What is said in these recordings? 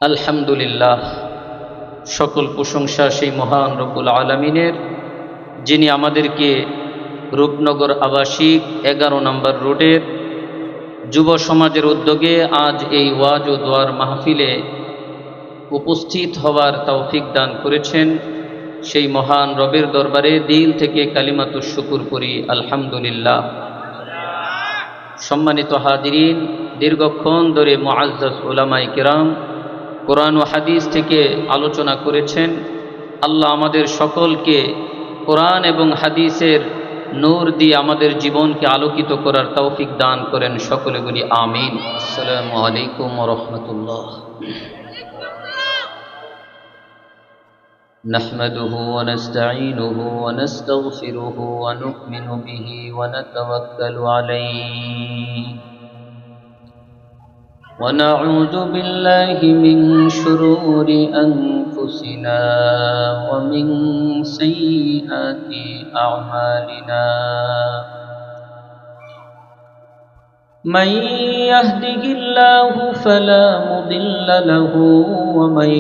আলহামদুলিল্লাহ, সকল প্রশংসা সেই মহান রব্বুল আলামিনের, যিনি আমাদেরকে রূপনগর আবাসিক 11 নম্বর রোডের যুব সমাজের উদ্যোগে আজ এই ওয়াজ ও দোয়ার মাহফিলে উপস্থিত হওয়ার তৌফিক দান করেছেন। সেই মহান রবের দরবারে দিল থেকে কালিমাতুশ শুকুর করি, আলহামদুলিল্লাহ। সম্মানিত হাজিরিন, দীর্ঘক্ষণ ধরে মুআজ্জাজ উলামায়ে কিরাম কোরআন ও হাদিস থেকে আলোচনা করেছেন। আল্লাহ আমাদের সকলকে কোরআন এবং হাদিসের নূর দিয়ে আমাদের জীবনকে আলোকিত করার তৌফিক দান করেন। সকলে বলি আমিন। আসসালামু আলাইকুম ওয়া রাহমাতুল্লাহ। নাহমাদুহু ওয়া নাস্তাঈনুহু ওয়া নাস্তাগফিরুহু ওয়া নু'মিনু বিহি ওয়া নাতাওয়াক্কালু আলাইহি ونعوذ بالله من شرور أنفسنا ومن سيئات أعمالنا. من يهده الله فلا مضل له ومن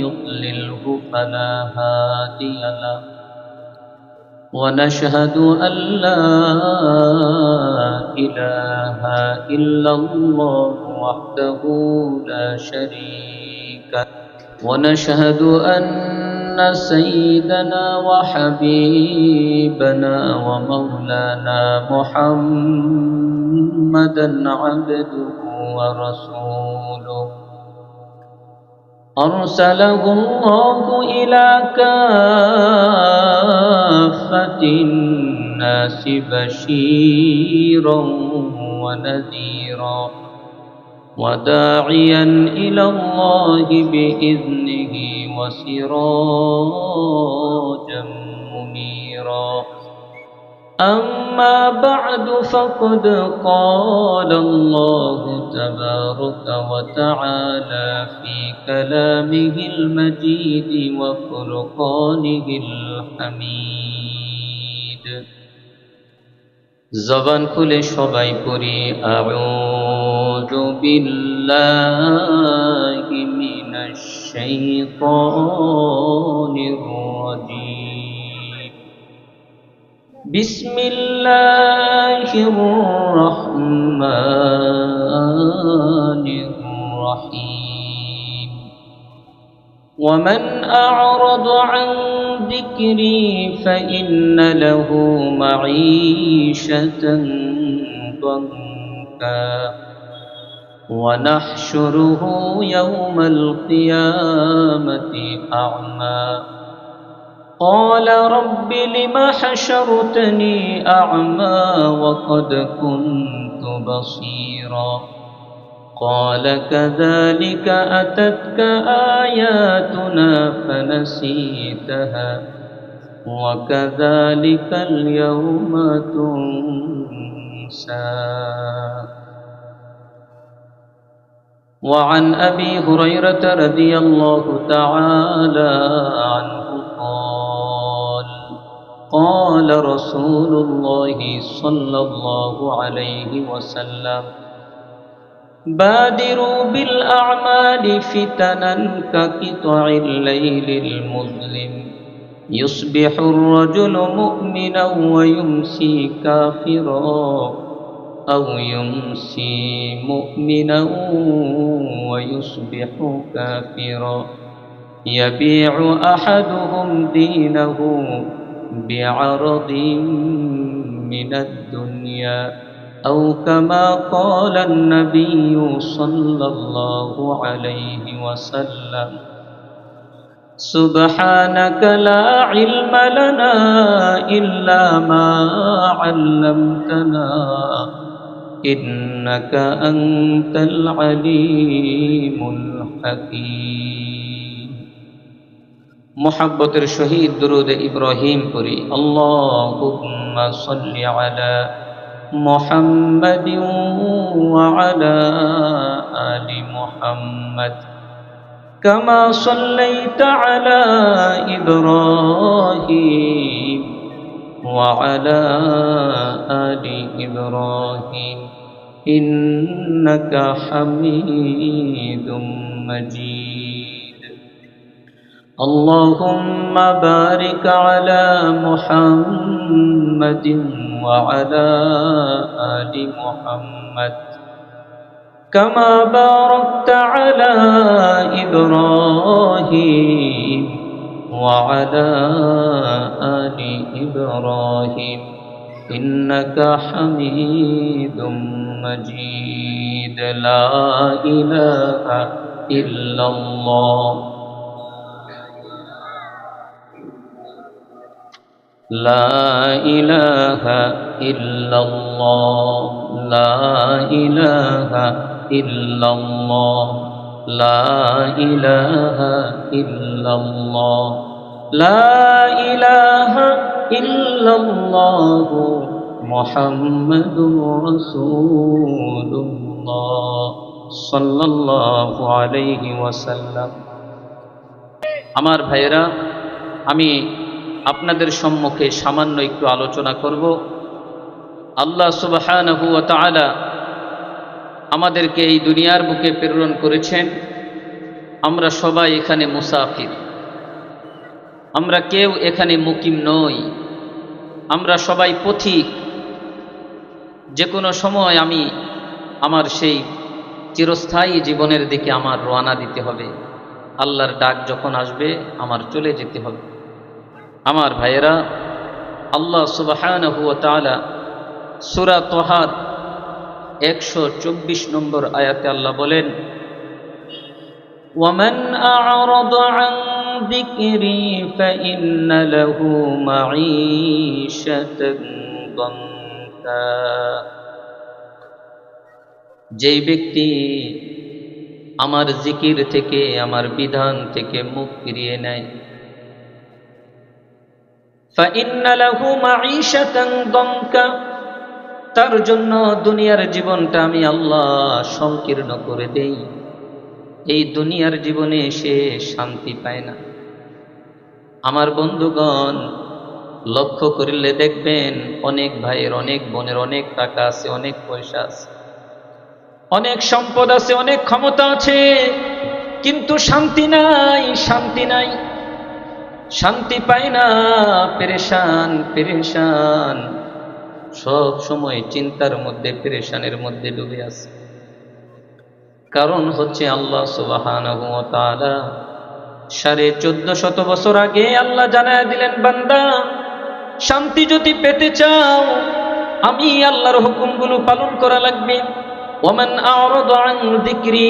يضلله فلا هادي له. ونشهد أن لا إله إلا الله وحده لا شريك له. ونشهد أن سيدنا وحبيبنا ومولانا محمدا عبده ورسوله، أرسله الله إلى كافة الناس بشيرا ونذيرا وداعيا إلى الله بإذنه وسراجا منيرا. أما بعد، فقد قال الله تبارك وتعالى في كلامه المجيد وفرقانه الحميد. زبان كل সবাই পড়ি আউযু বিল্লাহি মিনাশ শাইতানির রাজীম। বিসমিল্লাহির রহমানির রহিম। ومن أعرض عن ذكري فإن له معيشة ضنكا ونحشره يوم القيامة أعمى. قال رب لم حشرتني أعمى وقد كنت بصيرا. قال كذلك أتتك آياتنا فنسيتها وكذلك اليوم تنسى. وعن أبي هريرة رضي الله تعالى عنه قال قال رسول الله صلى الله عليه وسلم: بادروا بالأعمال فتنا كقطع الليل المظلم، يصبح الرجل مؤمنا ويمسي كافرا أو يمسي مؤمنا ويصبح كافرا. يبيع أحدهم دينه بعرض من الدنيا، أو كما قال النبي صلى الله عليه وسلم. سبحانك لا علم لنا إلا ما علمتنا إنك أنت العليم الحكيم. محبة الشهيد درود إبراهيم قري. اللهم صل على محمد وعلى آل محمد كما صليت على إبراهيم وعلى آل إبراهيم إنك حميد مجيد اللهم بارك على محمد وعلى آل محمد كما باركت على إبراهيم وعلى آل إبراهيم إنك حميد مجيد لا إله إلا الله لا إله إلا الله لا إله إلا الله لا إله إلا الله لا إله إلا الله محمد رسول الله صلى الله عليه وسلم আমার ভাইরা আমি আপনাদের সম্মুখে সামান্য একটু আলোচনা করব। আল্লাহ সুবহানাহু ওয়া তাআলা আমাদেরকে এই দুনিয়ার বুকে প্রেরণ করেছেন। আমরা সবাই এখানে মুসাফির, আমরা কেউ এখানে মুকিম নই, আমরা সবাই পথিক। যে কোনো সময় আমি আমার সেই চিরস্থায়ী জীবনের দিকে আমার রওনা দিতে হবে। আল্লাহর ডাক যখন আসবে আমার চলে যেতে হবে। আমার ভাইয়েরা, আল্লাহ সুবহানাহু ওয়া তাআলা সূরা তাহার 124 নম্বর আয়াতে আল্লাহ বলেন, ওয়ামান আ'রাদা আন যিকরি ফাইন্না লাহু মাঈশাতান দানকা। যেই ব্যক্তি আমার জিকির থেকে, আমার বিধান থেকে মুখ ফিরিয়ে নেয়, ফাইন্না লাহু মাঈশাতান দানকা, তার জন্য দুনিয়ার জীবনটা আমি আল্লাহ সংকীর্ণ করে দেই। এই দুনিয়ার জীবনে সে শান্তি পায় না। আমার বন্ধুগণ, লক্ষ্য করলে দেখবেন অনেক ভাইয়ের, অনেক বোনের অনেক টাকা আছে, অনেক পয়সা আছে, অনেক সম্পদ আছে, অনেক ক্ষমতা আছে, কিন্তু শান্তি নাই, শান্তি নাই, শান্তি পায় না, পেরেশান পেরেশান, সব সময় চিন্তার মধ্যে, পেরেশানের মধ্যে ডুবে আছে। কারণ হচ্ছে আল্লাহ সুবহানাহু ওয়া তাআলা 1450 বছর আগে আল্লাহ জানায় দিলেন, বান্দা শান্তি যদি পেতে চাও আমি আল্লাহর হুকুমগুলো পালন করা লাগবে। ওমান আ'রাদা আন যিকরি,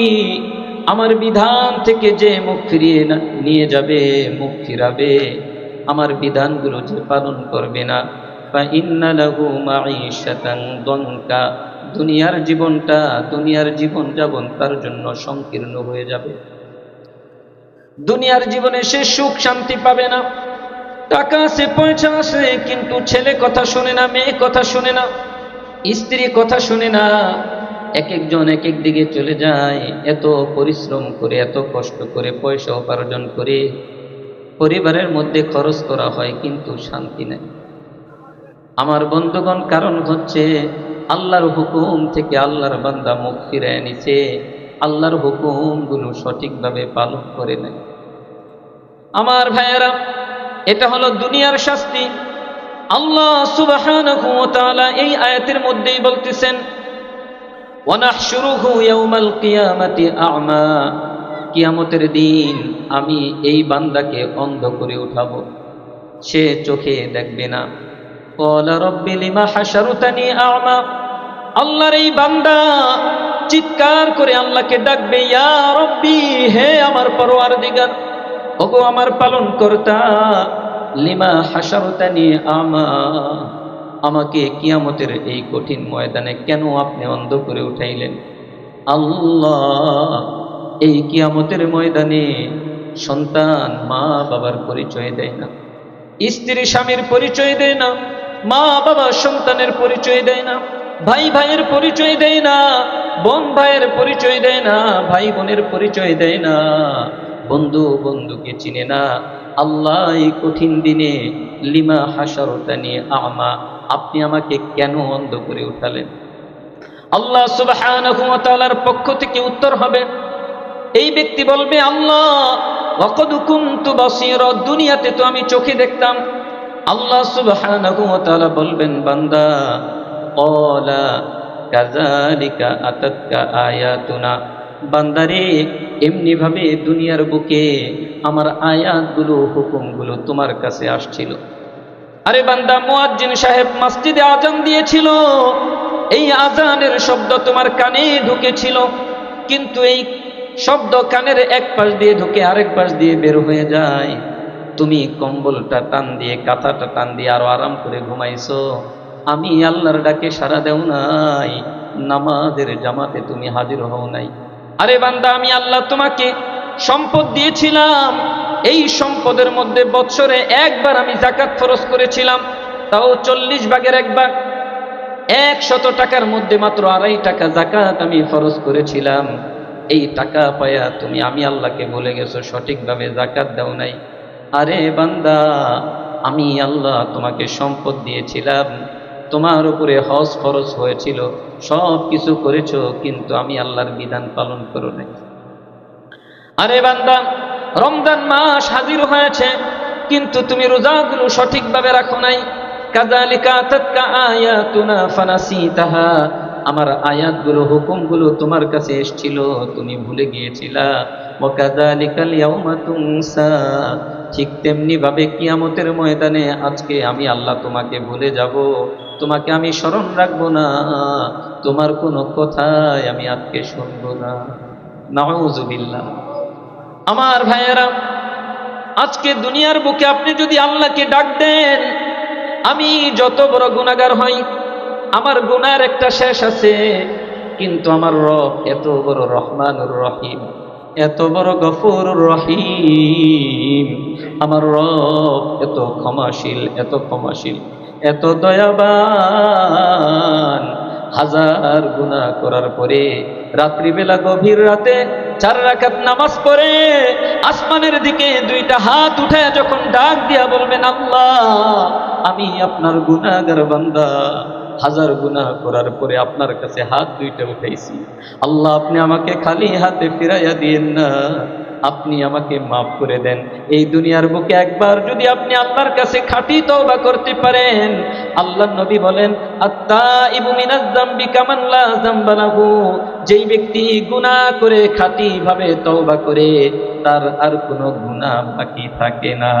আমার বিধান থেকে যে মুখ ফিরিয়ে নিয়ে যাবে, মুখ ফিরাবে, আমার বিধানগুলো যে পালন করবে না, ফাইন্না লাহু মাঈশাতান দানকা, দুনিয়ার জীবনটা, দুনিয়ার জীবন যাপন তার জন্য সংকীর্ণ হয়ে যাবে। দুনিয়ার জীবনে সে সুখ শান্তি পাবে না। টাকা আছে, পয়সা আছে, কিন্তু ছেলে কথা শুনে না, মেয়ে কথা শুনে না, স্ত্রী কথা শুনে না, এক একজন এক এক দিকে চলে যায়। এত পরিশ্রম করে, এত কষ্ট করে পয়সা উপার্জন করে পরিবারের মধ্যে খরচ করা হয়, কিন্তু শান্তি নেই। আমার বন্ধুগণ, কারণ হচ্ছে আল্লাহর হুকুম থেকে আল্লাহর বান্দা মুখ ফিরিয়ে নিছে, আল্লাহর হুকুমগুলো সঠিকভাবে পালন করে নাই। আমার ভাইয়েরা, এটা হলো দুনিয়ার শাস্তি। আল্লাহ সুবহানাহু ওয়া তাআলা এই আয়াতের মধ্যেই বলতেছেন, ওয়ানাহশুরুহু ইয়াউমাল কিয়ামাতি আ'মা, কিয়ামতের দিন আমি এই বান্দাকে অন্ধ করে উঠাবো, সে চোখে দেখবে না। ক্বালা রাব্বি লিমা হাশারতানি আ'মা, আল্লাহর এই বান্দা চিৎকার করে আল্লাহকে ডাকবে, ইয়া রাব্বি, হে আমার পরওয়ারদিগার, ওগো আমার পালনকর্তা, লিমা হাশারতানি আ'মা, আমাকে কিয়ামতের এই কঠিন ময়দানে কেন আপনি অন্ধ করে উঠাইলেন? আল্লাহ, এই কিয়ামতের ময়দানে সন্তান মা বাবার পরিচয় দেয় না, স্ত্রী স্বামীর পরিচয় দেয় না, মা বাবা সন্তানের পরিচয় দেয় না, ভাই ভাইয়ের পরিচয় দেয় না, বোন ভাইয়ের পরিচয় দেয় না, ভাই বোনের পরিচয় দেয় না, বন্ধু বন্ধুকে চিনে না। আল্লাহ এই কঠিন দিনে লিমা হাশারতানি আ'মা, আপনি আমাকে কেন অন্ধ করে উঠালেন? আল্লাহ সুবহানাহু ওয়া তাআলার পক্ষ থেকে উত্তর হবে, এই ব্যক্তি বলবে, আল্লাহ ওয়াকাদ কুনতু বাসীরা, দুনিয়াতে তো আমি চোখে দেখতাম। আল্লাহ সুবহানাহু ওয়া তাআলা বলবেন, বান্দা ক্বালা কাযালিকা আতাতকা আয়াতুনা, বান্দারে এমনি ভাবে দুনিয়ার বুকে আমার আয়াতগুলো হুকুমগুলো তোমার কাছে আসছিল। আরে বান্দা, মুয়াজ্জিন সাহেব মসজিদে আজান দিয়েছিল, এই আজানের শব্দ তোমার কানে ঢুকেছিল, কিন্তু এই শব্দ কানের এক পাশ দিয়ে ঢুকে আরেক পাশ দিয়ে বের হয়ে যায়। তুমি কম্বলটা টান দিয়ে, কাঁথাটা টান দিয়ে আরো আরাম করে ঘুমাইছো। আমি আল্লাহর ডাকে সাড়া দেও নাই, নামাজের জামাতে তুমি হাজির হও নাই। আরে বান্দা, আমি আল্লাহ তোমাকে সম্পদ দিয়েছিলাম, এই সম্পদের মধ্যে বৎসরে একবার আমি যাকাত ফরজ করেছিলাম, তাও 40 ভাগের 1 ভাগ। 100 টাকার মধ্যে মাত্র 2.5 টাকা যাকাত আমি ফরজ করেছিলাম। এই টাকা পায়া তুমি আমি আল্লাহকে ভুলে গেছো, সঠিকভাবে যাকাত দাও নাই। আরে বান্দা, আমি আল্লাহ তোমাকে সম্পদ দিয়েছিলাম, তোমার উপরে হজ ফরজ হয়েছিল, সব কিছু করেছো, কিন্তু আমি আল্লাহর বিধান পালন করো নাই। আরে বান্দা, রমজান মাস হাজির হয়েছে, কিন্তু তুমি রোজাগুলো সঠিকভাবে রাখো নাই। কাযালিকা আতাতকা আয়াতুনা ফানাসিতাহা, আমার আয়াতগুলো হুকুমগুলো তোমার কাছে এসেছিল, তুমি ভুলে গিয়েছিলা। ওয়া কাযালিকাল ইয়াউমা তুনসা, ঠিক তেমনি ভাবে কিয়ামতের ময়দানে আজকে আমি আল্লাহ তোমাকে ভুলে যাব, তোমাকে আমি স্মরণ রাখবো না, তোমার কোনো কথাই আমি আজকে শুনবো না। নাউযুবিল্লাহ। আমার ভাইয়েরা, আজকে দুনিয়ার বুকে আপনি যদি আল্লাহকে ডাক দেন, আমি যত বড় গুনাহগার হই, আমার গুনার একটা শেষ আছে, কিন্তু আমার রব এত বড় রহমানুর রহিম, এত বড় গফুরুর রহিম, আমার রব এত ক্ষমাশীল, এত ক্ষমাশীল, এত দয়াবান। 1000 গুনাহ করার পরে রাত্রিবেলা গভীর রাতে 4 রাকাত নামাজ পড়ে আসমানের দিকে 2টা হাত উঠায় যখন ডাক দিয়া বলবেন, আল্লাহ আমি আপনার গুনাহগার বান্দা, 1000 গুনাহ করার পরে আপনার কাছে হাত 2টা উঠাইছি, আল্লাহ আপনি আমাকে খালি হাতে ফিরাইয়া দিয়েন না, আপনি আমাকে মাফ করে দেন। এই দুনিয়ার বুকে একবার যদি আপনি আল্লাহর কাছে খাঁটি তওবা করতে পারেন, আল্লাহর নবী বলেন, আত-তাইবু মিনাজ যামবি কামান লা যামবা লাহু, যেই ব্যক্তি গুনাহ করে খাঁটি ভাবে তওবা করে, তার আর কোনো গুনাহ বাকি থাকে না।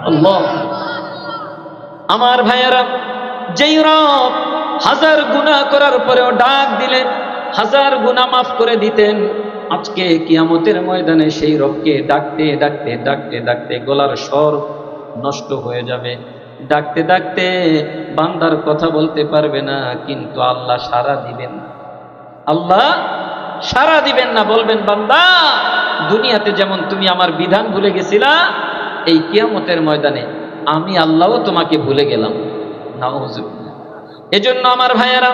আল্লাহ। আমার ভাইয়েরা, যেই রব 1000 গুনাহ করার পরেও ডাক দিলে 1000 গুনাহ মাফ করে দিতেন, আজকে কিয়ামতের ময়দানে সেই রবকে ডাকতে ডাকতে ডাকতে ডাকতে গলার স্বর নষ্ট হয়ে যাবে। ডাকতে ডাকতে বান্দার কথা বলতে পারবে না, কিন্তু আল্লাহ সাড়া দিবেন না। আল্লাহ সাড়া দিবেন না, বলবেন, বান্দা দুনিয়াতে যেমন তুমি আমার বিধান ভুলে গেছিলা, এই কিয়ামতের ময়দানে আমি আল্লাহও তোমাকে ভুলে গেলাম। নাউযুবিল্লাহ। এজন্য আমার ভাইয়েরা,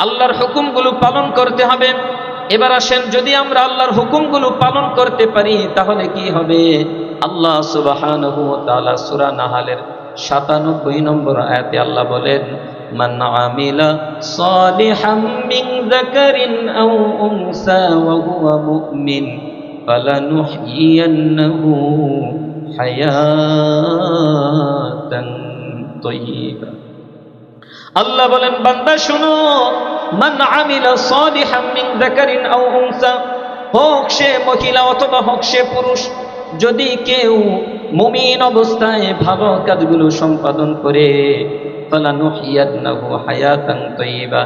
আল্লাহর হুকুমগুলো পালন করতে হবে। এবার আসেন, যদি আমরা আল্লাহর হুকুমগুলো পালন করতে পারি তাহলে কি হবে? আল্লাহ সুবহানাহু ওয়া তাআলা সূরা নাহালের 97 নম্বর আয়াতে আল্লাহ বলেন, মান আমিলা সালিহাম মিন যাকারিন আও উনসা ওয়া হুয়া মুমিন ফালানুহইয়ান্নাহু হায়াতান তাইয়্যিবা। আল্লাহ বলেন, বান্দা শুনো, মান আমিলা সালিহাম মিন যাকারিন আও উনসা, হোক সে মহিলা অথবা হোক সে পুরুষ, যদি কেউ মুমিন অবস্থায় ভালো কাজগুলো সম্পাদন করে, ফালানুহইয়ান্নাহু হায়াতান তাইয়্যিবা,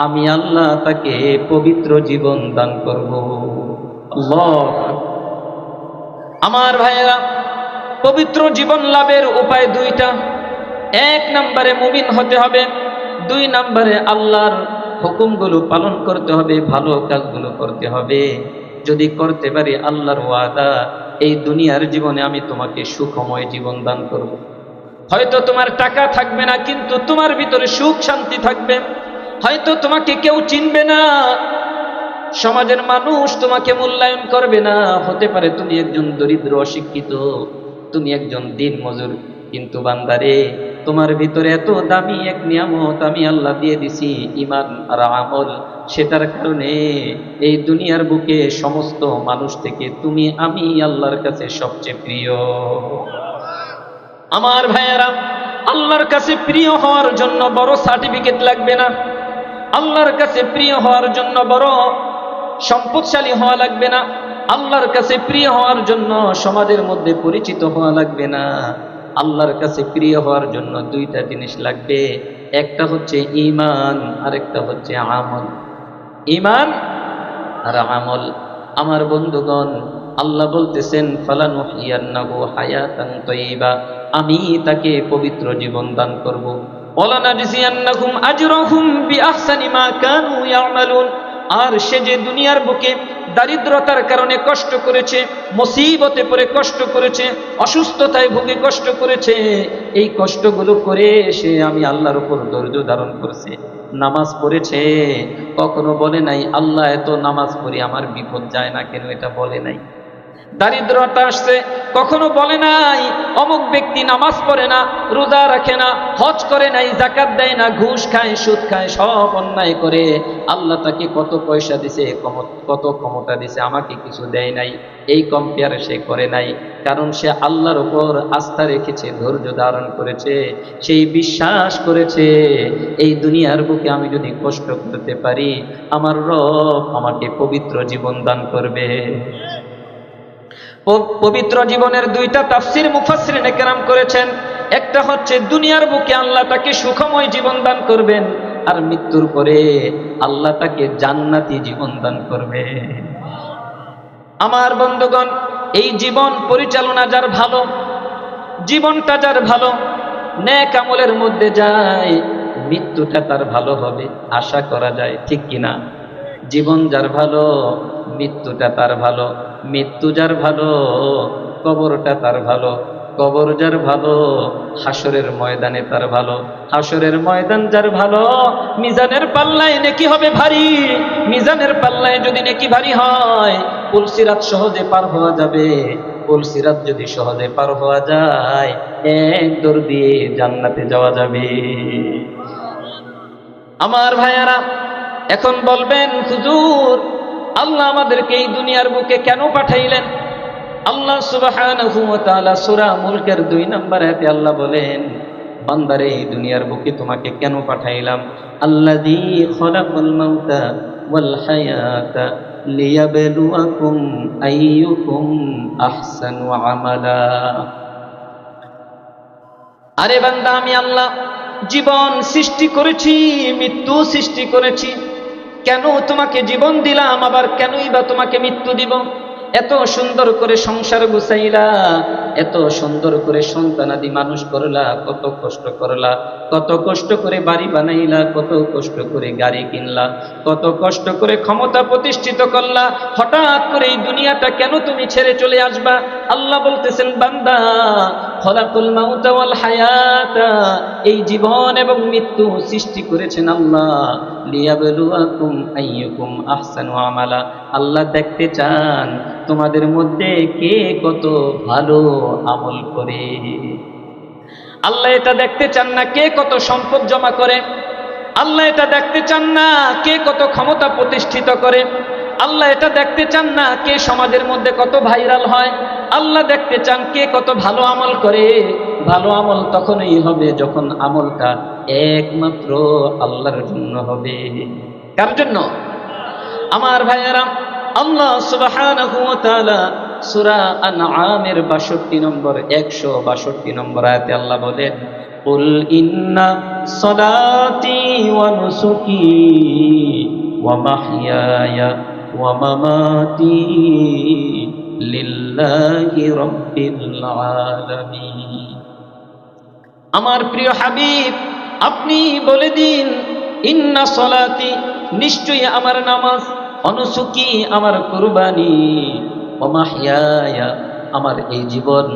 আমি আল্লাহ তাকে পবিত্র জীবন দান করব। আল্লাহ। আমার ভাইয়েরা, পবিত্র জীবন লাভের উপায় 2টা। 1 নম্বরে মুমিন হতে হবে, 2 নম্বরে আল্লাহর হুকুমগুলো পালন করতে হবে, ভালো কাজগুলো করতে হবে। যদি করতে পারি, আল্লাহর ওয়াদা, এই দুনিয়ার জীবনে আমি তোমাকে সুখময় জীবন দান করব। হয়তো তোমার টাকা থাকবে না, কিন্তু তোমার ভিতরে সুখ শান্তি থাকবে। হয়তো তোমাকে কেউ চিনবে না, সমাজের মানুষ তোমাকে মূল্যায়ন করবে না। হতে পারে তুমি একজন দরিদ্র অশিক্ষিত, তুমি একজন দিন মজুর, কিন্তু বান্দারে তোমার ভিতরে এত দামি এক নিয়ামত আমি আল্লাহ দিয়ে দিছি, ঈমান আর আমল। সেটার কারণে এই দুনিয়ার বুকে সমস্ত মানুষ থেকে তুমি আমি আল্লাহর কাছে সবচেয়ে প্রিয়। আমার ভাইয়েরা, আল্লাহর কাছে প্রিয় হওয়ার জন্য বড় সার্টিফিকেট লাগবে না, আল্লাহর কাছে প্রিয় হওয়ার জন্য বড় সম্পদশালী হওয়া লাগবে না, আল্লাহর কাছে প্রিয় হওয়ার জন্য সমাজের মধ্যে পরিচিত হওয়া লাগবে না। আল্লাহর কাছে প্রিয় হওয়ার জন্য দুইটা জিনিস লাগবে, একটা হচ্ছে ঈমান আর একটা হচ্ছে আমল। ঈমান আর আমল। আমার বন্ধুগণ, আল্লাহ বলতেছেন ফালানুহিয়ান্নাহু হায়াতান তাইয়্যিবা, আমি তাকে পবিত্র জীবন দান করব। ওয়ালানাজজিয়ান্নাহুম আজরাহুম বিআহসানি মা কানু ইয়ামালুন, আর সে যে দুনিয়ার বুকে দারিদ্রতার কারণে কষ্ট করেছে, মুসিবতে পড়ে কষ্ট করেছে, অসুস্থতায় ভুগে কষ্ট করেছে, এই কষ্টগুলো করে সে আমি আল্লাহর উপর ধৈর্য ধারণ করেছে, নামাজ পড়েছে, কখনো বলে নাই আল্লাহ এত নামাজ পড়ি আমার বিপদ যায় না কেন, এটা বলে নাই। দারিদ্রতা আসছে, কখনো বলে নাই অমুক ব্যক্তি নামাজ পড়ে না, রোজা রাখে না, হজ করে নাই, যাকাত দেয় না, ঘুষ খায়, সুদ খায়, সব অন্যায় করে, আল্লাহ তাকে কত পয়সা দিছে, কত ক্ষমতা দিছে, আমাকে কিছু দেয় নাই, এই কম্পেয়ার সে করে নাই। কারণ সে আল্লাহর উপর আস্থা রেখেছে, ধৈর্য ধারণ করেছে, সেই বিশ্বাস করেছে এই দুনিয়ার বুকে আমি যদি কষ্ট করতে পারি আমার রব আমাকে পবিত্র জীবন দান করবে। পবিত্র জীবনের দুইটা তাফসীর মুফাসসিরিনে কেরাম করেছেন, একটা হচ্ছে দুনিয়ার বুকে আল্লাহ তাকে সুখময় জীবন দান করবেন, আর মৃত্যুর পরে আল্লাহ তাকে জান্নাতি জীবন দান করবে। আমার বন্ধুগণ, এই জীবন পরিচালনা যার ভালো, জীবনটা যার ভালো, নেক আমলের মধ্যে যায়, মৃত্যুটা তার ভালো হবে আশা করা যায়, ঠিক কিনা? জীবন যার ভালো, মৃত্যুটা তার ভালো, মৃত্যু যার ভালো, কবরটা তার ভালো, কবর যার ভালো, হাসরের ময়দানে তার ভালো, হাসরের ময়দান যার ভালো, মিজানের পাল্লায় নেকি হবে ভারী, মিজানের পাল্লায় যদি নেকি ভারী হয় পুল সিরাত সহজে পার হওয়া যাবে, পুল সিরাত যদি সহজে পার হওয়া যায় এক দৌড় দিয়ে জান্নাতে যাওয়া যাবে। আমার ভাইয়ারা, এখন বলবেন হুজুর আল্লাহ আমাদেরকে এই দুনিয়ার বুকে কেন পাঠাইলেন? আল্লাহ সুবহানাহু ওয়া তাআলা সূরা মুলকের 2 নম্বর আয়াতে আল্লাহ বলেন, বান্দারে এই দুনিয়ার বুকে তোমাকে কেন পাঠাইলাম? আল্লাযী খালাকাল মাউতা ওয়াল হায়াতা লিয়াবলুয়াকুম আইয়ুকুম আহসানু আমালা। আরে বান্দা, আমি আল্লাহ জীবন সৃষ্টি করেছি, মৃত্যু সৃষ্টি করেছি, কেন তোমাকে জীবন দিলাম, আবার কেনই বা তোমাকে মৃত্যু দিব? এত সুন্দর করে সংসার গুছাইলা, এত সুন্দর করে সন্তানাদি মানুষ করলা, কত কষ্ট করলা, কত কষ্ট করে বাড়ি বানাইলা, কত কষ্ট করে গাড়ি কিনলা, কত কষ্ট করে ক্ষমতা প্রতিষ্ঠিত করলা, হঠাৎ করে এই দুনিয়াটা কেন তুমি ছেড়ে চলে আসবা? আল্লাহ বলতেছেন, বান্দা খলাকুল মাউতা ওয়াল হায়াতা, এই জীবন এবং মৃত্যু সৃষ্টি করেছেন আল্লাহ লিয়াবলুয়াকুম আইয়ুকুম আহসানু আমালা। আল্লাহ দেখতে চান তোমাদের মধ্যে কে কত ভালো আমল করে। আল্লাহ এটা দেখতে চান না কে কত সম্পদ জমা করে, আল্লাহ এটা দেখতে চান না কে কত ক্ষমতা প্রতিষ্ঠিত করে, আল্লাহ এটা দেখতে চান না কে সমাজের মধ্যে কত ভাইরাল হয়, আল্লাহ দেখতে চান কে কত ভালো আমল করে। ভালো আমল তখনই হবে যখন আমলটা একমাত্র আল্লাহর জন্য হবে। কার জন্য? আমার ভাইয়েরা, আল্লাহ সুবহানাহু ওয়া তাআলা সূরা আনআমের 62 নম্বর 162 নম্বর আয়াতে আল্লাহ বলেন, কুল ইন্না সলাতি ওয়া নুসুকি ওয়া মাহইয়ায়া ওয়া মামাতি লিল্লাহি রাব্বিল আলামিন। আমার প্রিয় হাবিব, আপনি বলে দিন, ইন্না সলাতি, নিশ্চয়ই আমার নামাজ, অনুসুকি আমার কুরবানি, ওমাহিয়ায়া আমার এই জীবন,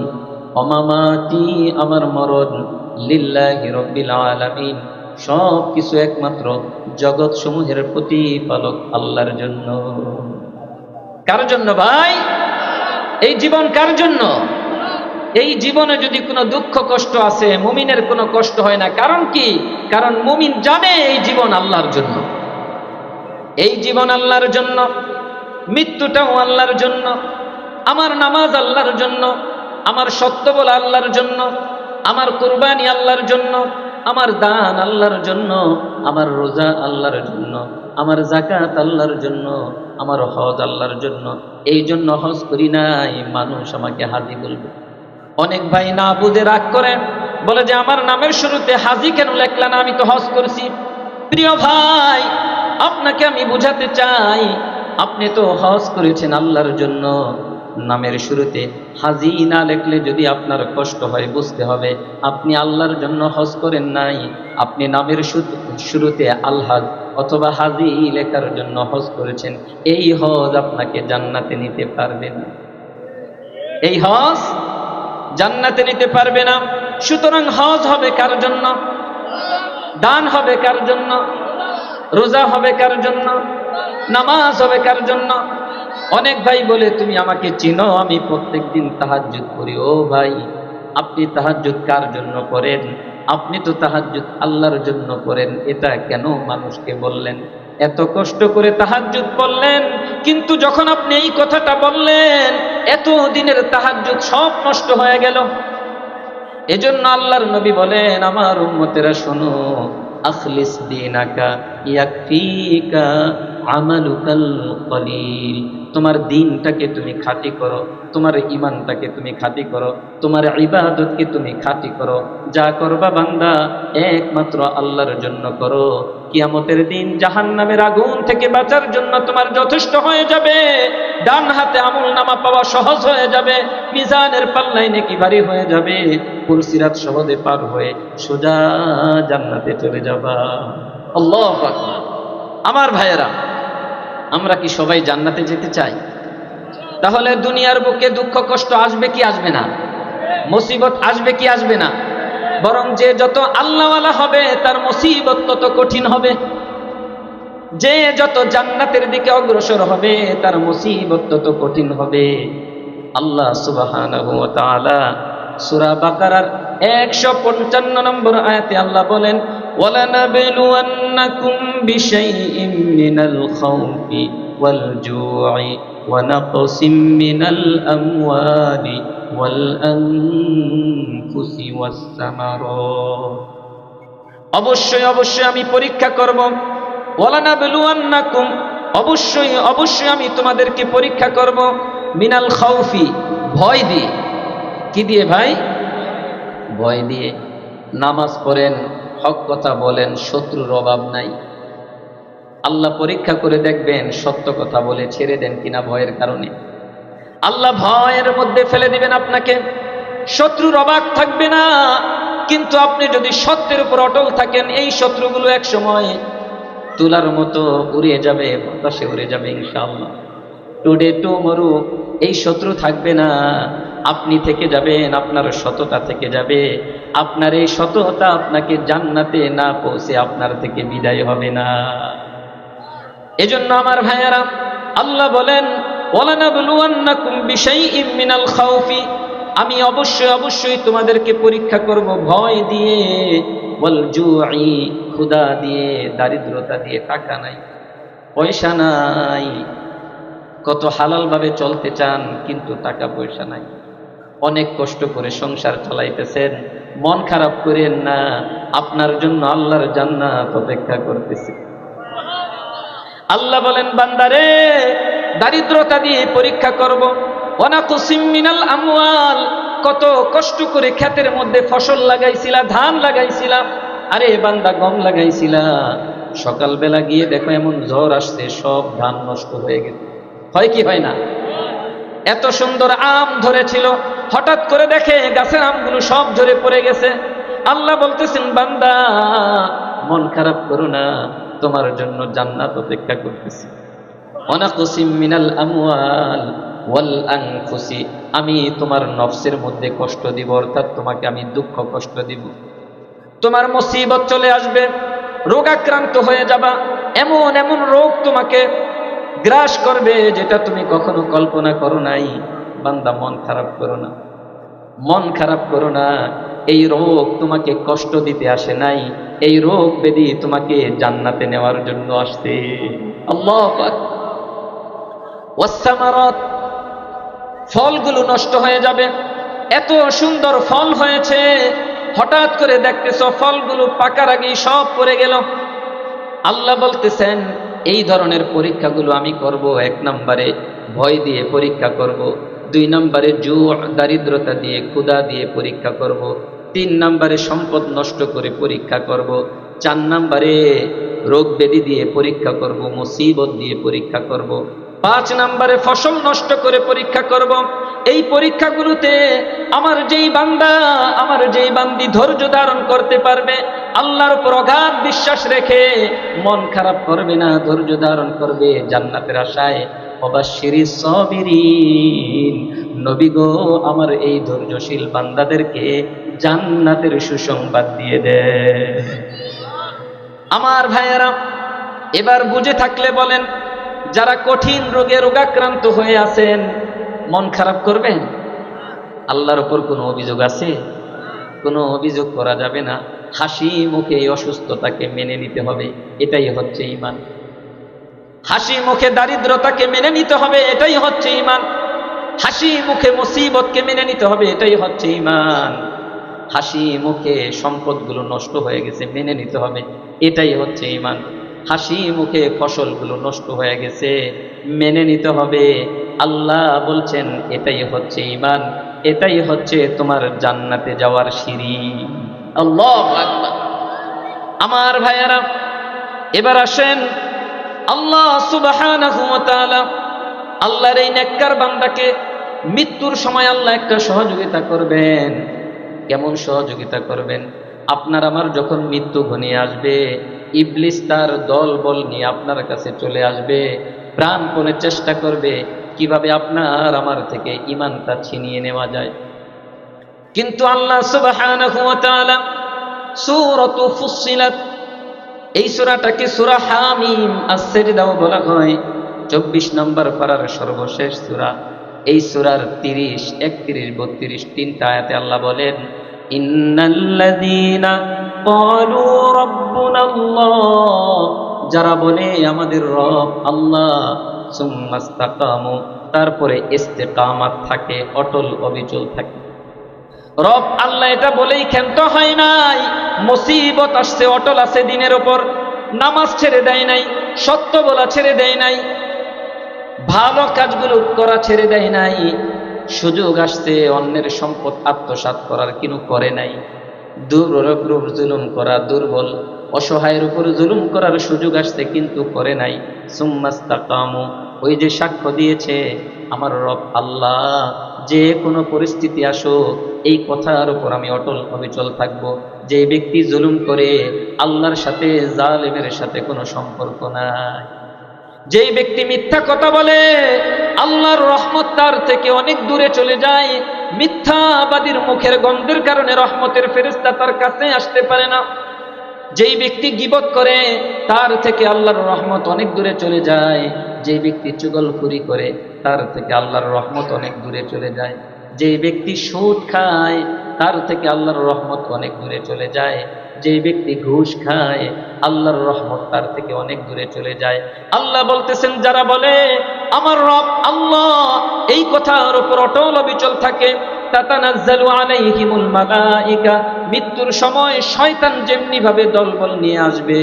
ওমামাতি আমার মরণ, লিল্লাহি রাব্বিল আলামিন সব কিছু একমাত্র জগৎ সমূহের প্রতিপালক আল্লাহর জন্য। কার জন্য ভাই? এই জীবন কার জন্য? এই জীবনে যদি কোনো দুঃখ কষ্ট আছে, মুমিনের কোনো কষ্ট হয় না। কারণ কি? কারণ মুমিন জানে এই জীবন আল্লাহর জন্য। এই জীবন আল্লাহর জন্য, মৃত্যুটাও আল্লাহর জন্য, আমার নামাজ আল্লাহর জন্য, আমার সত্য বলা আল্লাহর জন্য, আমার কুরবানি আল্লাহর জন্য, আমার দান আল্লাহর জন্য, আমার রোজা আল্লাহর জন্য, আমার যাকাত আল্লাহর জন্য, আমার হজ আল্লাহর জন্য। এই জন্য হজ করি নাই, মানুষ আমাকে হাজি বলবে। অনেক ভাই না বুঝে রাগ করে বলে যে আমার নামের শুরুতে হাজি কেন লেখলা না, আমি তো হজ করছি। প্রিয় ভাই, আপনাকে আমি বুঝাতে চাই, আপনি তো হজ করেছেন আল্লাহর জন্য। নামের শুরুতে হাজি না লেখলে যদি আপনার কষ্ট হয়, বুঝতে হবে আপনি আল্লাহর জন্য হজ করেন নাই, আপনি নামের শুরুতে আলহাজ অথবা হাজি লেখার জন্য হজ করেছেন। এই হজ আপনাকে জান্নাতে নিতে পারবে না, এই হজ জান্নাতে নিতে পারবে না। সুতরাং হজ হবে কার জন্য? দান হবে কার জন্য? রোজা হবে কার জন্য? নামাজ হবে কার জন্য? অনেক ভাই বলে তুমি আমাকে চিনো, আমি প্রত্যেকদিন তাহাজ্জুদ করি। ও ভাই, আপনি তাহাজ্জুদ কার জন্য করেন? আপনি তো তাহাজ্জুদ আল্লাহর জন্য করেন। এটা কেন মানুষকে বললেন? এত কষ্ট করে তাহাজ্জুদ পড়লেন, কিন্তু যখন আপনি এই কথাটা বললেন, এত দিনের তাহাজ্জুদ সব নষ্ট হয়ে গেল। এজন্য আল্লাহর নবী বলেন, আমার উম্মতেরা শোনো, আখলিস দীনাকা ইয়াকফিকা আমালুকাল কলিল। তোমার দ্বীনটাকে তুমি খাঁটি করো, তোমার ঈমানটাকে তুমি খাঁটি করো, তোমার ইবাদতকে তুমি খাঁটি করো। যা করবা বান্দা একমাত্র আল্লাহর জন্য করো। কিয়ামতের দিন জাহান্নামের আগুন থেকে বাঁচার জন্য তোমার যথেষ্ট হয়ে যাবে। ডান হাতে আমলনামা পাওয়া সহজ হয়ে যাবে, মিজানের পাল্লায় নেকি ভারী হয়ে যাবে, পুলসিরাত সহজে পার হয়ে সোজা জান্নাতে চলে যাবা। আল্লাহু আকবার। আমার ভাইয়েরা, আমরা কি সবাই জান্নাতে যেতে চাই? তাহলে দুনিয়ার বুকে দুঃখ কষ্ট আসবে কি আসবে না? মুসিবত আসবে কি আসবে না? বরং যে যত আল্লাহওয়ালা হবে তার মুসিবত তত কঠিন হবে, যে যত জান্নাতের দিকে অগ্রসর হবে তার মুসিবত তত কঠিন হবে। আল্লাহ সুবহানাহু ওয়া তাআলা সূরা বাকারার 155 নম্বর আয়াতে আল্লাহ বলেন, ওয়ালানাবলুওয়ান্নাকুম বিশাইইম মিনাল খাউফি ওয়াল জু'i ওয়া নাকসিম মিনাল আমওয়ালি ওয়াল আনফুসি ওয়াস সামারাত। অবশ্যই অবশ্যই আমি পরীক্ষা করব। ওয়ালানাবলুওয়ান্নাকুম, অবশ্যই অবশ্যই আমি তোমাদেরকে পরীক্ষা করব। মিনাল খাউফি, ভয় দিয়ে। কি দিয়ে ভাই? ভয় দিয়ে। নামাজ পড়েন, হক কথা বলেন, শত্রুর অভাব নাই। আল্লাহ পরীক্ষা করে দেখবেন সত্য কথা বলে ছেড়ে দেন কিনা ভয়ের কারণে। আল্লাহ ভয়ের মধ্যে ফেলে দিবেন আপনাকে, শত্রুর অভাব থাকবে না। কিন্তু আপনি যদি সত্যের উপর অটল থাকেন, এই শত্রুগুলো এক সময় তুলার মতো উড়িয়ে যাবে, বাতাসে উড়ে যাবে ইনশাআল্লাহ। টুডে টুমরো এই শত্রু থাকবে না, আপনি থেকে যাবেন, আপনার সততা থেকে যাবে। আপনার এই সততা আপনাকে জান্নাতে না পৌঁছে আপনার থেকে বিদায় হবে না। এজন্য আমার ভাইয়েরা, আল্লাহ বলেন, ওয়ালানাবলুওয়ান্নাকুম বিশাইইম মিনাল খাউফি, আমি অবশ্যই অবশ্যই তোমাদেরকে পরীক্ষা করব ভয় দিয়ে, ওয়াল জু'i, ক্ষুধা দিয়ে, দারিদ্রতা দিয়ে। টাকা নাই, পয়সা নাই, কত হালাল ভাবে চলতে চান কিন্তু টাকা পয়সা নাই, অনেক কষ্ট করে সংসার চালাইতেছেন। মন খারাপ করেন না, আপনার জন্য আল্লাহর জান্নাত অপেক্ষা করতেছে। আল্লাহ বলেন, বান্দারে দারিদ্রতা দিয়ে পরীক্ষা করব। ওয়ানাকুসিম মিনাল আমওয়াল, কত কষ্ট করে ক্ষেতের মধ্যে ফসল লাগাইছিলা, ধান লাগাইছিলা, আরে বান্দা গম লাগাইছিলা, সকালবেলা গিয়ে দেখো এমন ঝড় আসছে, সব ধান নষ্ট হয়ে গেছে। হয় কি হয় না? এত সুন্দর আম ধরেছিল, হঠাৎ করে দেখে গাছের আমগুলো সব ঝরে পড়ে গেছে। আল্লাহ বলতেছেন, বান্দা মন খারাপ করো না, তোমার জন্য জান্নাত অপেক্ষা করতেছে। ওয়ানাকুসিম মিনাল আমওয়াল ওয়াল আনফুসি, আমি তোমার নফসের মধ্যে কষ্ট দিব, অর্থাৎ তোমাকে আমি দুঃখ কষ্ট দিব। তোমার মুসিবত চলে আসবে, রোগাক্রান্ত হয়ে যাবা, এমন এমন রোগ তোমাকে গ্রাস করবে যেটা তুমি কখনো কল্পনা করো নাই। বান্দা মন খারাপ করো না, মন খারাপ করো না। এই রোগ তোমাকে কষ্ট দিতে আসে নাই, এই রোগ ব্যাধি তোমাকে জান্নাতে নেওয়ার জন্য আসছে। আল্লাহু আকবার। ওয়াসসামারাত, ফলগুলো নষ্ট হয়ে যাবে। এত সুন্দর ফল হয়েছে, হঠাৎ করে দেখতেছ ফলগুলো পাকার আগেই সব পড়ে গেল। আল্লাহ বলতেছেন এই ধরনের পরীক্ষাগুলো আমি করব। 1 নম্বরে ভয় দিয়ে পরীক্ষা করব, 2 নম্বরে দারিদ্রতা দিয়ে, ক্ষুধা দিয়ে পরীক্ষা করব, 3 নম্বরে সম্পদ নষ্ট করে পরীক্ষা করব, 4 নম্বরে রোগ ব্যাধি দিয়ে পরীক্ষা করব, মুসিবত দিয়ে পরীক্ষা করব, 5 নম্বরে ফসল নষ্ট করে পরীক্ষা করব। এই পরীক্ষাগুলোতে আমার যেই বান্দা, আমার যেই বান্দি ধৈর্য ধারণ করতে পারবে, আল্লাহর উপর অগাধ বিশ্বাস রেখে মন খারাপ করবে না, ধৈর্য ধারণ করবে, জান্নাতের আশায়, ওয়াবাশশিরিস সাবিরিন, নবী গো আমার এই ধৈর্যশীল বান্দাদেরকে জান্নাতের সুসংবাদ দিয়ে দেয়। আমার ভাইয়েরা, এবার বুঝে থাকলে বলেন, যারা কঠিন রোগে রোগাক্রান্ত হয়ে আছেন, মন খারাপ করবেন? আল্লাহর উপর কোনো অভিযোগ আছে? কোনো অভিযোগ করা যাবে না। হাসি মুখে এই অসুস্থতাকে মেনে নিতে হবে, এটাই হচ্ছে ঈমান। হাসি মুখে দারিদ্রতাকে মেনে নিতে হবে, এটাই হচ্ছে ঈমান। হাসি মুখে মুসিবতকে মেনে নিতে হবে, এটাই হচ্ছে ঈমান। হাসি মুখে সম্পদগুলো নষ্ট হয়ে গেছে, মেনে নিতে হবে, এটাই হচ্ছে ঈমান। হাসি মুখে ফসলগুলো নষ্ট হয়ে গেছে, মেনে নিতে হবে। আল্লাহ বলছেন এটাই হচ্ছে ঈমান, এটাই হচ্ছে তোমার জান্নাতে যাওয়ার সিঁড়ি। আল্লাহু আকবার। আমার ভাইয়েরা, এবার আসেন, আল্লাহ সুবহানাহু ওয়া তাআলা আল্লাহর এই নেককার বান্দাকে মৃত্যুর সময় আল্লাহ একটা সহযোগিতা করবেন। কেমন সহযোগিতা করবেন? আপনার আমার যখন মৃত্যু ঘনিয়ে আসবে, ইবলিস তার দল বল নিয়ে আপনার কাছে চলে আসবে, প্রাণপণে চেষ্টা করবে কিভাবে আপনার আমার থেকে ঈমানটা ছিনিয়ে নেওয়া যায়। কিন্তু আল্লাহ সুবহানাহু ওয়া তাআলা সূরাতু ফুসসিলাত, এই সূরাটাকে সূরা হামিম আস-সাজদাও বলা হয়, 24 নম্বর পারার সর্বশেষ সূরা। এই সূরার 30, 31, 32 তিনটা আয়াতে আল্লাহ বলেন, ইন্নাল্লাযীনা ক্বালু রাব্বুনাল্লাহ, যারা বলে আমাদের রব আল্লাহ, সুম্মাস্তাকামু, তারপরে ইস্তেকামাত থাকে, অটল অবিচল থাকে। রব আল্লাহ এটা বলেই ক্ষান্ত হয় নাই, মুসিবত আসছে অটল আছে দিনের ওপর, নামাজ ছেড়ে দেয় নাই, সত্য বলা ছেড়ে দেয় নাই, ভালো কাজগুলো করা ছেড়ে দেয় নাই। সুযোগ আসছে অন্যের সম্পদ আত্মসাৎ করার, কিন্তু করে নাই। দুর্বলের উপর জুলুম করা, দুর্বল অসহায়ের উপর জুলুম করার সুযোগ আসছে, কিন্তু করে নাই। সুম্মাস্তাকামু, ওই যে সাক্ষ্য দিয়েছে আমার রব আল্লাহ, যে কোনো পরিস্থিতি আসো এই কথার উপর আমি অটল অবিচল থাকবো। যে ব্যক্তি জুলুম করে আল্লাহর সাথে, জালেমের সাথে কোনো সম্পর্ক নাই। যেই ব্যক্তি মিথ্যা কথা বলে আল্লাহর রহমত তার থেকে অনেক দূরে চলে যায়। মিথ্যাবাদীর মুখের গন্ধের কারণে রহমতের ফেরেশতা তার কাছে আসতে পারে না। যেই ব্যক্তি গীবত করে তার থেকে আল্লাহর রহমত অনেক দূরে চলে যায়। যেই ব্যক্তি চুগলখুরি করে তার থেকে আল্লাহর রহমত অনেক দূরে চলে যায়। যেই ব্যক্তি সুদ খায় তার থেকে আল্লাহর রহমত অনেক দূরে চলে যায়। যেই ব্যক্তি ঘুষ খায় আল্লাহর রহমত তার থেকে অনেক দূরে চলে যায়। আল্লাহ বলতেছেন, যারা বলে আমার রব আল্লাহ এই কথার উপর অটল অবিচল থাকে, তাতানাজ্জালু আলাইহিমুল মালাইকা, মৃত্যুর সময় শয়তান যেমনি ভাবে দলবল নিয়ে আসবে,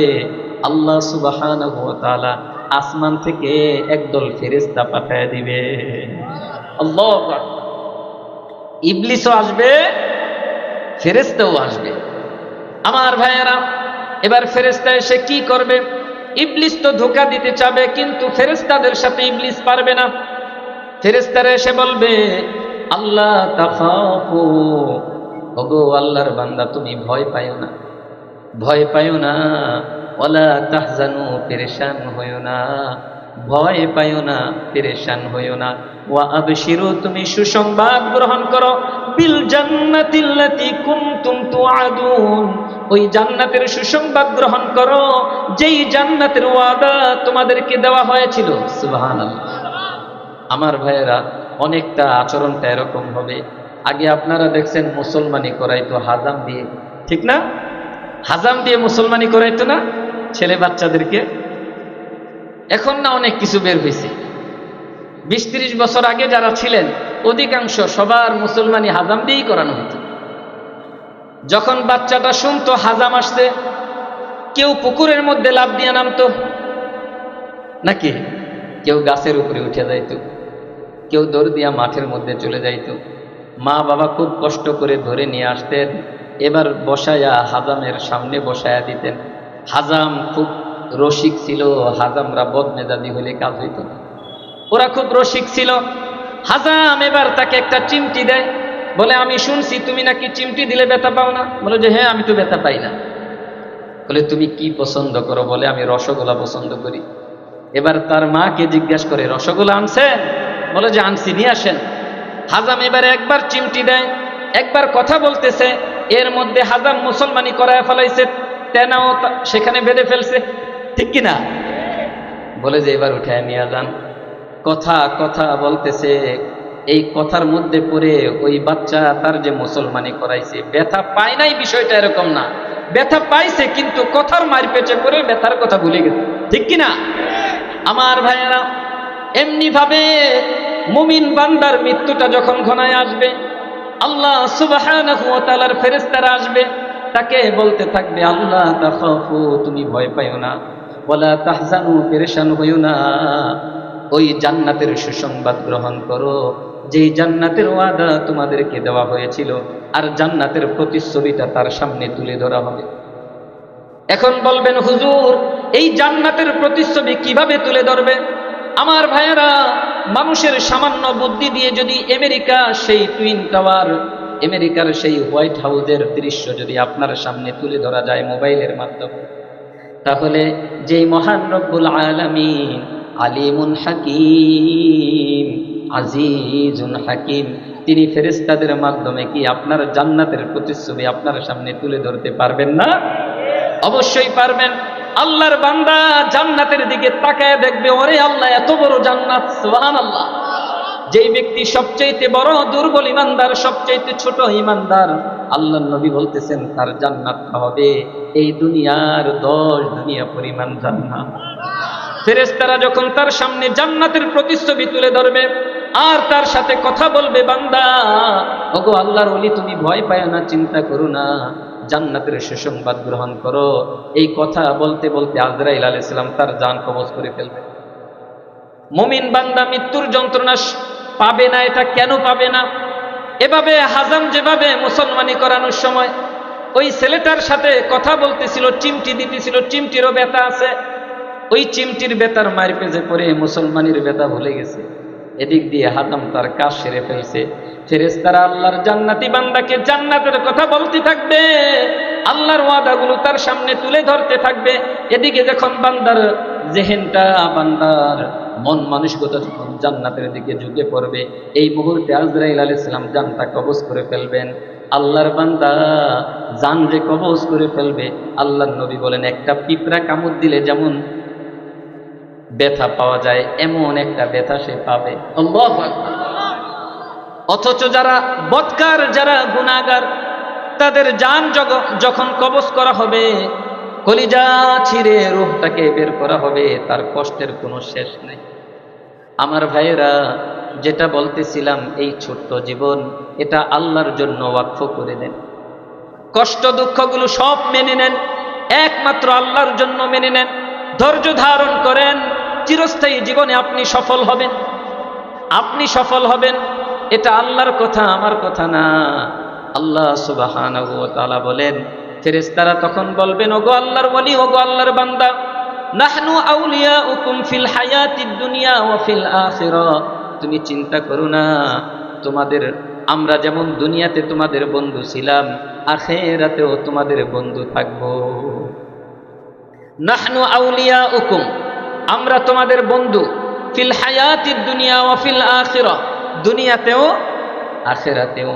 আল্লাহ সুবহানাহু ওয়া তাআলা আসমান থেকে একদল ফেরেশতা পাঠিয়ে দিবে। আল্লাহু আকবার। ইবলিসও আসবে, ফেরেশতাও আসবে। আমার ভাইয়েরা, এবার ফেরেশতা এসে কি করবে? ইবলিস তো ধোঁকা দিতে চাবে, কিন্তু ফেরেশতাদের সাথে ইবলিস পারবে না। ফেরেশতারা এসে বলবে, আল্লাহ তাখাফু, ওগো আল্লাহর বান্দা তুমি ভয় পাইও না, ভয় পাইও না। ওয়ালা তাহজানু, পেরেশান হইও না, ভয় পাইও না, পেরেশান হইও না। ওয়া আবশিরু, তুমি সুসংবাদ গ্রহণ করো, বিল জান্নাতিল্লাতী কুনতুম তুআদুন, ওই জান্নাতের সুসংবাদ গ্রহণ করো যেই জান্নাতের ওয়াদা তোমাদেরকে দেওয়া হয়েছিল। সুবহানাল্লাহ। আমার ভাইয়েরা, অনেকটা আচরণটা এরকম হবে। আগে আপনারা দেখছেন মুসলমানি করাইতো হাজাম দিয়ে, ঠিক না? হাজাম দিয়ে মুসলমানি করাইতো না ছেলে বাচ্চাদেরকে? এখন না অনেক কিছু বের হয়েছে। 20-30 বছর আগে যারা ছিলেন অধিকাংশ সবার মুসলমানি হাজাম দিয়েই করানো হতো। যখন বাচ্চাটা শুনতো হাজাম আসছে, কেউ পুকুরের মধ্যে লাফ দিয়ে নামতো নাকি, কেউ গাছের উপরে উঠে যাইত, কেউ দৌড় দিয়া মাঠের মধ্যে চলে যাইত। মা বাবা খুব কষ্ট করে ধরে নিয়ে আসতেন, এবার বসায়া হাজামের সামনে বসায়া দিতেন। হাজাম খুব রসিক ছিল, হাজামরা বদমেজাজি হলে কাজ হইত না, ওরা খুব রসিক ছিল। হাজাম এবার তাকে একটা চিমটি দেয়, বলে আমি শুনছি তুমি নাকি চিমটি দিলে ব্যথা পাও না। বলে যে হ্যাঁ, আমি তো ব্যথা পাই না। বলে তুমি কি পছন্দ করো? বলে আমি রসগোল্লা পছন্দ করি। এবার তার মাকে জিজ্ঞাসা করে রসগোল্লা আনছেন? বলে যে আনছি, নিয়ে আসেন। হাজাম এবারে একবার চিমটি দেয়, একবার কথা বলতেছে, এর মধ্যে হাজাম মুসলমানি করায় ফেলাইছে, তেনাও সেখানে বেঁধে ফেলছে, ঠিক কিনা? বলে যে এবার উঠে নিয়ে যান। কথা কথা বলতেছে, এই কথার মধ্যে পড়ে ওই বাচ্চা তার যে মুসলমানি করাইছে ব্যথা পায় নাই, বিষয়টা এরকম না, ব্যথা পাইছে কিন্তু কথার মার পেঁচে পড়ে ব্যথার কথা ভুলে গেছে, ঠিক কিনা? আমার ভাইয়েরা, এমনি ভাবে মুমিন বান্দার মৃত্যুটা যখন ঘনায় আসবে, আল্লাহ সুবহানাহু ওয়া তাআলার ফেরেশতারা আসবে, তাকে বলতে থাকবে আল্লাহ তাখাফু, তুমি ভয় পাইও না, ওয়ালা তাহজানু, পেরেশান হইও না, ওই জান্নাতের সুসংবাদ গ্রহণ করো, যেই জান্নাতের ওয়াদা তোমাদেরকে দেওয়া হয়েছিল, আর জান্নাতের প্রতিচ্ছবিটা তার সামনে তুলে ধরা হবে। এখন বলবেন হুজুর, এই জান্নাতের প্রতিচ্ছবি কিভাবে তুলে ধরবে? আমার ভাইয়েরা, মানুষের সামান্য বুদ্ধি দিয়ে যদি আমেরিকা সেই টুইন টাওয়ার, আমেরিকার সেই হোয়াইট হাউসের দৃশ্য যদি আপনার সামনে তুলে ধরা যায় মোবাইলের মাধ্যমে, তাহলে যেই মহান রব্বুল আলামিন আলিমুন হাকিম, আজিজুন হাকিম, তিনি ফেরেশতাদের মাধ্যমে কি আপনার জান্নাতের প্রতিচ্ছবি আপনার সামনে তুলে ধরতে পারবেন না? অবশ্যই পারবেন। আল্লাহর বান্দা জান্নাতের দিকে তাকায় দেখবে, ওরে আল্লাহ এত বড় জান্নাত, সুবহানাল্লাহ। যেই ব্যক্তি সবচেয়ে বড় দুর্বল ইমানদার, সবচেয়ে ছোট ইমানদার, আল্লাহর নবী বলতেছেন তার জান্নাতটা হবে এই দুনিয়ার 10 দুনিয়া পরিমাণ জান্নাত। ফেরেশতারা যখন তার সামনে জান্নাতের প্রতিচ্ছবি তুলে ধরবে আর তার সাথে কথা বলবে, বান্দা ওগো আল্লাহর ওলি, তুমি ভয় পায় না, চিন্তা করো না, জান্নাতের সুসংবাদ গ্রহণ করো। এই কথা বলতে বলতে আজরাইল আলাইহিস সালাম তার জান কবজ করে ফেলবে। মুমিন বান্দা মৃত্যুর যন্ত্রণা পাবে না, এটা কেন পাবে না? এভাবে হাজাম যেভাবে মুসলমানি করানোর সময় ওই ছেলেটার সাথে কথা বলতেছিল, চিমটি দিতেছিল, চিমটিরও ব্যথা আছে, ওই চিমটির ব্যথার মার পেজে পড়ে মুসলমানির ব্যথা ভুলে গেছে। এদিক দিয়ে হাজাম তার কাজ সেরে ফেলছে। ফেরেশতারা আল্লাহর জান্নাতি বান্দাকে জান্নাতের কথা বলতে থাকবে, আল্লাহর ওয়াদাগুলো তার সামনে তুলে ধরতে থাকবে। এদিকে যখন বান্দার জেহেনটা, বান্দার মন মানসিকতা যখন জান্নাতের দিকে ঝুঁকে পড়বে, এই মুহূর্তে আজরাইল আলাইহিস সালাম জানটা কবজ করে ফেলবেন। আল্লাহর বান্দা জান যে কবজ করে ফেলবে, আল্লাহর নবী বলেন একটা পিঁপড়া কামড় দিলে যেমন ব্যথা পাওয়া যায়, এমন একটা ব্যথা সে পাবে। আল্লাহু আকবার। অথচ যারা বদকার, যারা গুনাহগার, তাদের জান যখন কবজ করা হবে, কলিজা ছিঁড়ে রূহটাকে বের করা হবে, তার কষ্টের কোনো শেষ নেই। আমার ভাইয়েরা, যেটা বলতেছিলাম, এই ছোট্ট জীবন এটা আল্লাহর জন্য ওয়াকফ করে দেন। কষ্ট দুঃখগুলো সব মেনে নেন, একমাত্র আল্লাহর জন্য মেনে নেন, ধৈর্য ধারণ করেন, চিরস্থায়ী জীবনে আপনি সফল হবেন। আপনি সফল হবেন, এটা আল্লাহর কথা, আমার কথা না। আল্লাহ সুবহানাহু ওয়া তাআলা বলেন, ফেরেশতারা তখন বলবেন ওগো আল্লাহর ওলি, ওগো আল্লাহর বান্দা, নাহনু আউলিয়াউকুম ফিল হায়াতিদ দুনিয়া ওয়া ফিল আখিরাহ, তুমি চিন্তা করো না, আমরা যেমন দুনিয়াতে তোমাদের বন্ধু ছিলাম, আখিরাতেও তোমাদের বন্ধু থাকবো। নাহনু আউলিয়াউকুম, আমরা তোমাদের বন্ধু, ফিল হায়াতিদ দুনিয়া ওয়া ফিল আখিরাহ, দুনিয়াতেও আখিরাতেও।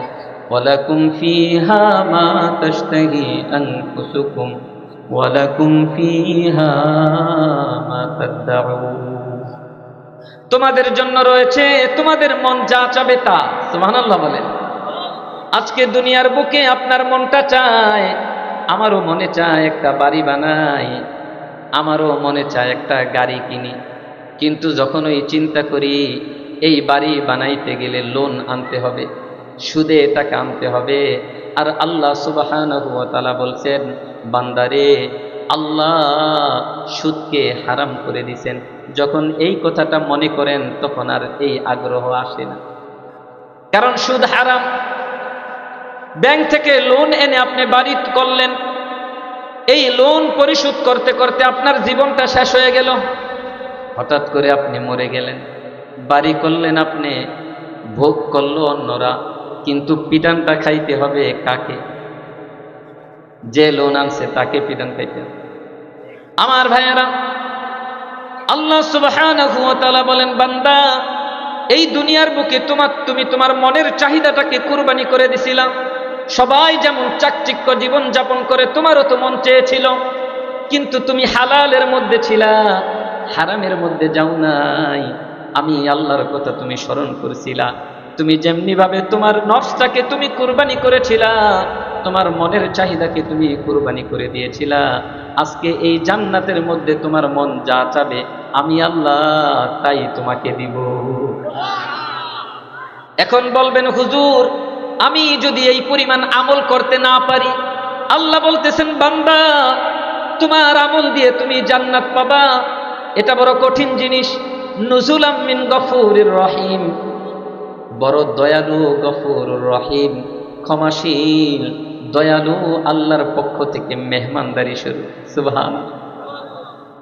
ওয়ালাকুম ফিহা মা তাশতাহি আনফুসুকুম ওয়ালাকুম ফিহা মা তাদউন, তোমাদের জন্য রয়েছে তোমাদের মন যা চাবে তা। সুবহানাল্লাহ বলেন। আজকে দুনিয়ার বুকে আপনার মনটা চায়, আমারও মনে চায় একটা বাড়ি বানাই, আমারও মনে চায় একটা গাড়ি কিনি, কিন্তু যখন ওই চিন্তা করি এই বাড়ি বানাইতে গেলে লোন আনতে হবে, সুদে টাকা আনতে হবে, আর আল্লাহ সুবহানাহু ওয়া তাআলা বলছেন বান্দারে আল্লাহ সুদকে হারাম করে দিয়েছেন। যখন এই কথাটা মনে করেন তখন আর এই আগ্রহ আসে না, কারণ সুদ হারাম। ব্যাংক থেকে লোন এনে আপনি বাড়ি করলেন, এই লোন পরিশোধ করতে করতে আপনার জীবনটা শেষ হয়ে গেল, হঠাৎ করে আপনি মরে গেলেন। বাড়ি করলেন আপনি, ভোগ করলো অন্যরা, কিন্তু পিটানটা খাইতে হবে কাকে? যে লোন আনছে তাকে পিটান খাইতে হবে। আমার ভাইয়েরা, আল্লাহ সুবহানাহু ওয়া তাআলা বলেন বান্দা এই দুনিয়ার বুকে তুমি তোমার মনের চাহিদাটাকে কুরবানি করে দিছিলা। সবাই যেমন চাকচিক্য জীবন যাপন করে তোমারও তো মন চেয়েছিল, কিন্তু তুমি হালালের মধ্যে ছিলা, হারামের মধ্যে যাও নাই। আমি আল্লাহর কথা তুমি স্মরণ করেছিলা। তুমি যেমনি ভাবে তোমার নফসটাকে তুমি কুরবানি করেছিলা, তোমার মনের চাহিদাকে তুমি কুরবানি করে দিয়েছিলা, আজকে এই জান্নাতের মধ্যে তোমার মন যা চাবে আমি আল্লাহ তাই তোমাকে দিব। এখন বলবেন হুজুর আমি যদি এই পরিমাণ আমল করতে না পারি, আল্লাহ বলতেছেন বান্দা তোমার আমল দিয়ে তুমি জান্নাত পাবা, এটা বড় কঠিন জিনিস। নুজুলাম মিন গফুরির রহিম, বড় দয়ালু গফুরুর রহিম, ক্ষমাশীল দয়ালু আল্লাহর পক্ষ থেকে মেহমানদারি শুরু। সুবহানাল্লাহ।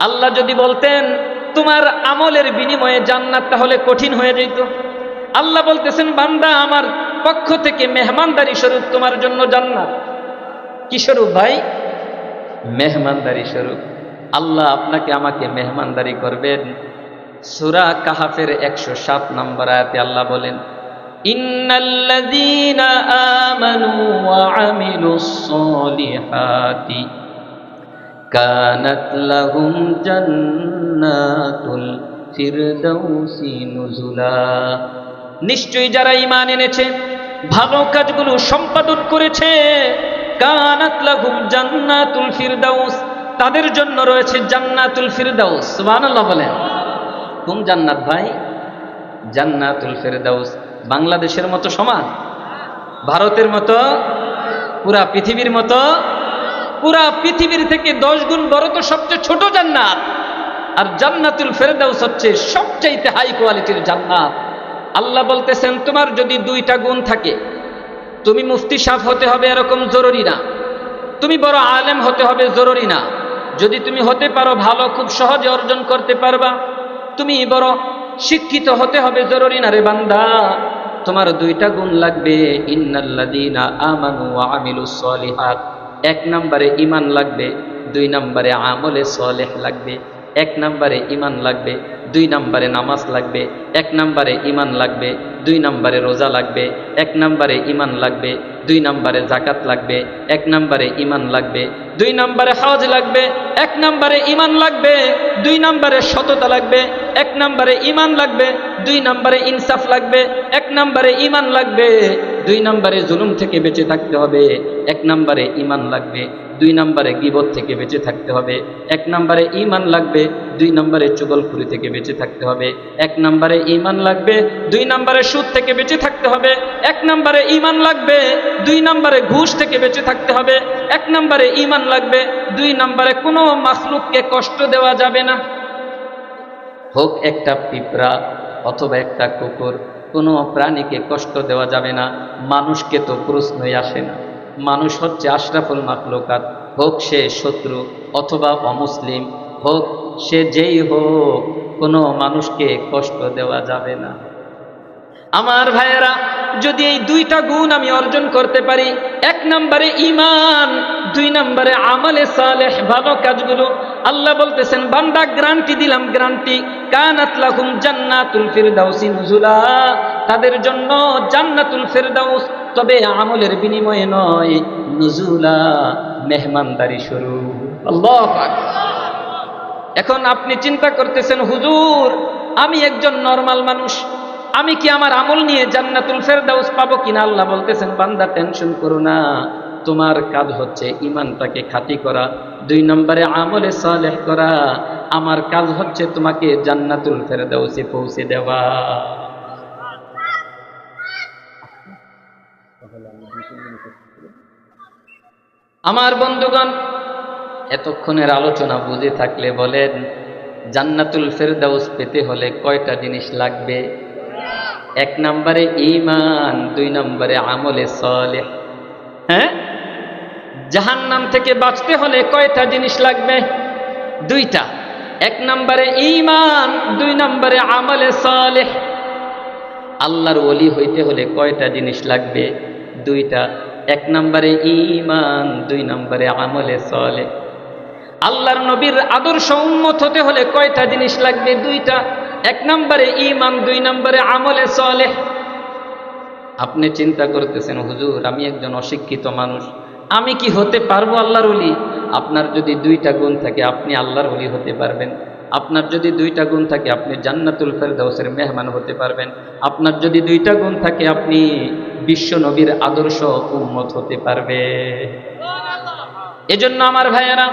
আল্লাহ যদি বলতেন তোমার আমলের বিনিময়ে জান্নাত, তাহলে কঠিন হয়ে যেত। আল্লাহ বলতেছেন বান্দা আমার পক্ষ থেকে মেহমানদারি স্বরূপ তোমার জন্য জান্নাত। কি স্বরূপ ভাই? মেহমানদারি স্বরূপ। আল্লাহ আপনাকে আমাকে মেহমানদারি করবেন। সূরা কাহাফের 107 নম্বর আয়াতে আল্লাহ বলেন ইন্নাল্লাযীনা আমানু ওয়া আমিলুস সলিহাতি কানাত লাহুম জান্নাতুল ফিরদাউসি নুজুলা। নিশ্চয়ই যারা ঈমান এনেছে, ভালো কাজগুলো সম্পাদন করেছে, কানাত লাহুম জান্নাতুল ফিরদাউস, তাদের জন্য রয়েছে জান্নাতুল ফিরদাউস। সুবহানাল্লাহ বলেন। কোন জান্নাত ভাই? জান্নাতুল ফিরদাউস। বাংলাদেশের মতো সমান? ভারতের মতো? পুরা পৃথিবীর মতো? পুরা পৃথিবীর থেকে 10 গুণ বড় তো সবচেয়ে ছোট জান্নাত। আর জান্নাতুল ফিরদাউস হচ্ছে সবচেয়ে হাই কোয়ালিটির জান্নাত। আল্লাহ বলতেছেন তোমার যদি 2টা গুণ থাকে, তুমি মুফতি সাহেব হতে হবে এরকম জরুরি না, তুমি বড় আলেম হতে হবে জরুরি না, যদি তুমি হতে পারো ভালো, খুব সহজে অর্জন করতে পারবা, তুমি বড় শিক্ষিত হতে হবে জরুরি না রে বান্দা। তোমার 2টা গুণ লাগবে। ইন্নাল্লাযীনা আমানু ওয়া আমিলুস সলিহাত, 1 নম্বরে ঈমান লাগবে, 2 নম্বরে আমলে সলেহ লাগবে। 1 নম্বরে ঈমান লাগবে, 2 নম্বরে নামাজ লাগবে। 1 নম্বরে ঈমান লাগবে, 2 নম্বরে রোজা লাগবে। 1 নম্বরে ঈমান লাগবে, 2 নম্বরে যাকাত লাগবে। 1 নম্বরে ঈমান লাগবে, 2 নম্বরে হজ লাগবে। 1 নম্বরে ঈমান লাগবে, 2 নম্বরে সততা লাগবে। 1 নম্বরে ঈমান লাগবে, 2 নম্বরে ইনসাফ লাগবে। 1 নম্বরে ঈমান লাগবে, 2 নম্বরে জুলুম থেকে বেঁচে থাকতে হবে। 1 নম্বরে ঈমান লাগবে, 2 নম্বরে গীবত থেকে বেঁচে থাকতে হবে। 1 নম্বরে ঈমান লাগবে, 2 নম্বরে চুগলখুরি থেকে বেঁচে থাকতে হবে। 1 নম্বরে ঈমান লাগবে, 2 নম্বরে সুদ থেকে বেঁচে থাকতে হবে। 1 নম্বরে ঈমান লাগবে, 2 নম্বরে ঘুষ থেকে বেঁচে থাকতে হবে। 1 নম্বরে ঈমান লাগবে, 2 নম্বরে কোনো মাখলুককে কষ্ট দেওয়া যাবে না, হোক একটা পিঁপড়া অথবা একটা কুকুর, কোনো প্রাণীকে কষ্ট দেওয়া যাবে না। মানুষকে তো প্রশ্নই আসে না, মানুষ হচ্ছে আশরাফুল মাখলুকাত, হোক সে শত্রু অথবা অমুসলিম, হোক সে যেই হোক, কোনো মানুষকে কষ্ট দেওয়া যাবে না। আমার ভাইয়েরা, যদি এই 2টা গুণ আমি অর্জন করতে পারি, 1 নম্বরে ঈমান, 2 নম্বরে আমলে সালেহ, ভালো কাজগুলো, আল্লাহ বলতেছেন বান্দা গ্যারান্টি দিলাম, গ্যারান্টি, কানাত লাহুম জান্নাতুল ফিরদাউসি নুজুলা, তাদের জন্য জান্নাতুল ফিরদাউস, তবে আমলের বিনিময়ে নয়, নুজুলা, মেহমানদারি শুরু। আল্লাহু আকবার। এখন আপনি চিন্তা করতেছেন হুজুর আমি একজন নরমাল মানুষ, আমি কি আমার আমল নিয়ে জান্নাতুল ফেরদাউস পাবো কিনা? আল্লাহ বলতেছেন, বান্দা টেনশন করো না, তোমার কাজ হচ্ছে ঈমানটাকে খাঁটি করা, 2 নম্বরে আমলে সালেহ করা। আমার কাজ হচ্ছে তোমাকে জান্নাতুল ফেরদাউসে পৌঁছে দেওয়া। আমার বন্ধুগণ, এতক্ষণের আলোচনা বুঝে থাকলে বলেন, জান্নাতুল ফেরদাউস পেতে হলে কয়টা জিনিস লাগবে? 1 নম্বরে ঈমান, 2 নম্বরে আমলে সালেহ। হ্যাঁ, জাহান্নাম থেকে বাঁচতে হলে কয়টা জিনিস লাগবে? 2টা। 1 নম্বরে ঈমান, 2 নম্বরে আমলে সালেহ। আল্লাহর ওলি হইতে হলে কয়টা জিনিস লাগবে? 2টা। 1 নম্বরে ঈমান, 2 নম্বরে আমলে সালেহ। আল্লাহর নবীর আদর্শ উম্মত হতে হলে কয়টা জিনিস লাগবে? 2টা। 1 নম্বরে ঈমান, 2 নম্বরে আমলে সালেহ। আপনি চিন্তা করতেছেন, হুজুর আমি একজন অশিক্ষিত মানুষ, আমি কি হতে পারবো আল্লাহর ওলি? আপনার যদি 2টা গুণ থাকে আপনি আল্লাহর ওলি হতে পারবেন। আপনার যদি 2টা গুণ থাকে আপনি জান্নাতুল ফেরদাউসের মেহমান হতে পারবেন। আপনার যদি 2টা গুণ থাকে আপনি বিশ্ব নবীর আদর্শ উম্মত হতে পারবে। এজন্য আমার ভাইয়েরা,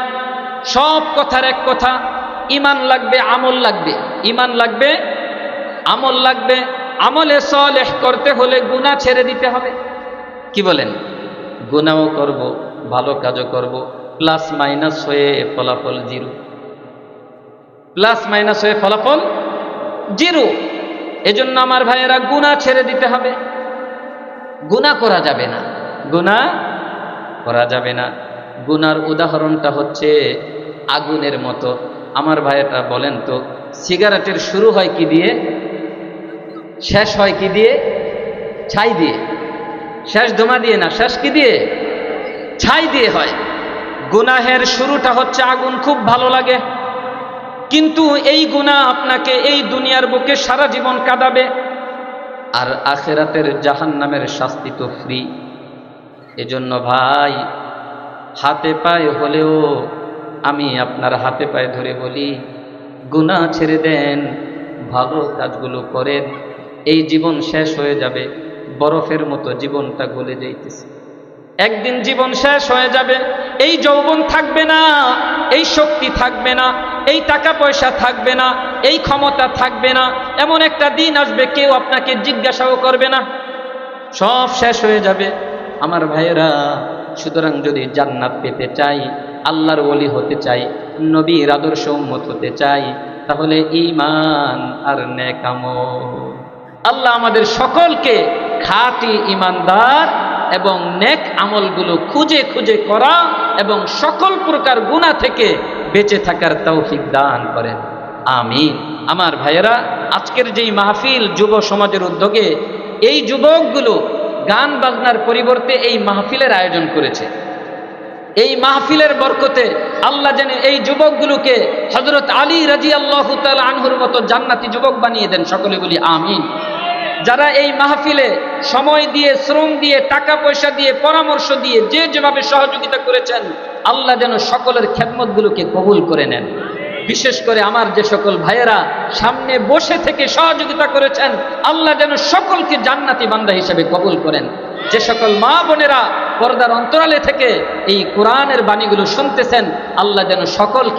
সব কথার এক কথা, ঈমান লাগবে, আমল লাগবে। ঈমান লাগবে, আমল লাগবে। আমলে সালেহ করতে হলে গুনাহ ছেড়ে দিতে হবে। কি বলেন? গুনাহও করব, ভালো কাজও করব, প্লাস মাইনাস হয়ে ফলাফল 0। প্লাস মাইনাস হয়ে ফলাফল 0। এজন্য আমার ভাইয়েরা, গুনাহ ছেড়ে দিতে হবে। গুনাহ করা যাবে না, গুনাহ করা যাবে না। গুনার উদাহরণটা হচ্ছে আগুনের মতো। আমার ভাইয়েরা বলেন তো, সিগারেটের শুরু হয় কি দিয়ে, শেষ হয় কি দিয়ে? ছাই দিয়ে। শেষ ধোঁয়া দিয়ে না, শেষ কি দিয়ে? ছাই দিয়ে হয়। গুনাহের শুরুটা হচ্ছে আগুন, খুব ভালো লাগে, কিন্তু এই গুনাহ আপনাকে এই দুনিয়ার বুকে সারা জীবন কাঁদাবে, আর আখিরাতের জাহান্নামের শাস্তি তো ফ্রি। এজন্য ভাই, হাতে পায়ে হলেও আমি আপনার হাতে পায়ে ধরে বলি, গুনাহ ছেড়ে দেন, ভালো কাজগুলো করেন। এই জীবন শেষ হয়ে যাবে, বরফের মতো জীবনটা গলে যাইতেছে। একদিন জীবন শেষ হয়ে যাবে, এই যৌবন থাকবে না, এই শক্তি থাকবে না, এই টাকা পয়সা থাকবে না, এই ক্ষমতা থাকবে না। এমন একটা দিন আসবে কেউ আপনাকে জিজ্ঞাসাও করবে না, সব শেষ হয়ে যাবে। আমার ভাইয়েরা, সুতরাং যদি জান্নাত পেতে চাই, আল্লাহর ওলি হতে চাই, নবীর আদর্শ উম্মত হতে চাই, তাহলে ঈমান আর নেক আমল। আল্লাহ আমাদের সকলকে খাঁটি ঈমানদার এবং নেক আমলগুলো খুঁজে খুঁজে করা এবং সকল প্রকার গুনাহ থেকে বেঁচে থাকার তৌফিক দান করেন, আমিন। আমার ভাইয়েরা, আজকের যেই মাহফিল যুব সমাজের উদ্যোগে, এই যুবকগুলো গান বাজনার পরিবর্তে এই মাহফিলের আয়োজন করেছে। এই মাহফিলের বরকতে আল্লাহ যেন এই যুবকগুলোকে হযরত আলী রাদিয়াল্লাহু তাআলা আনহুর মতো জান্নাতি যুবক বানিয়ে দেন, সকলে বলি আমিন। যারা এই মাহফিলে সময় দিয়ে, শ্রম দিয়ে, টাকা পয়সা দিয়ে, পরামর্শ দিয়ে, যে যেভাবে সহযোগিতা করেছেন, আল্লাহ যেন সকলের খেদমতগুলোকে কবুল করে নেন। বিশেষ করে আমার যে সকল ভাইয়েরা সামনে বসে থেকে সহযোগিতা করেছেন, আল্লাহ যেন সকলকে জান্নাতি বান্দা হিসেবে কবুল করেন। যে সকল মা বোনেরা পর্দার অন্তরালে থেকে এই কোরআনের বাণীগুলো শুনতেছেন, আল্লাহ যেন সকলকে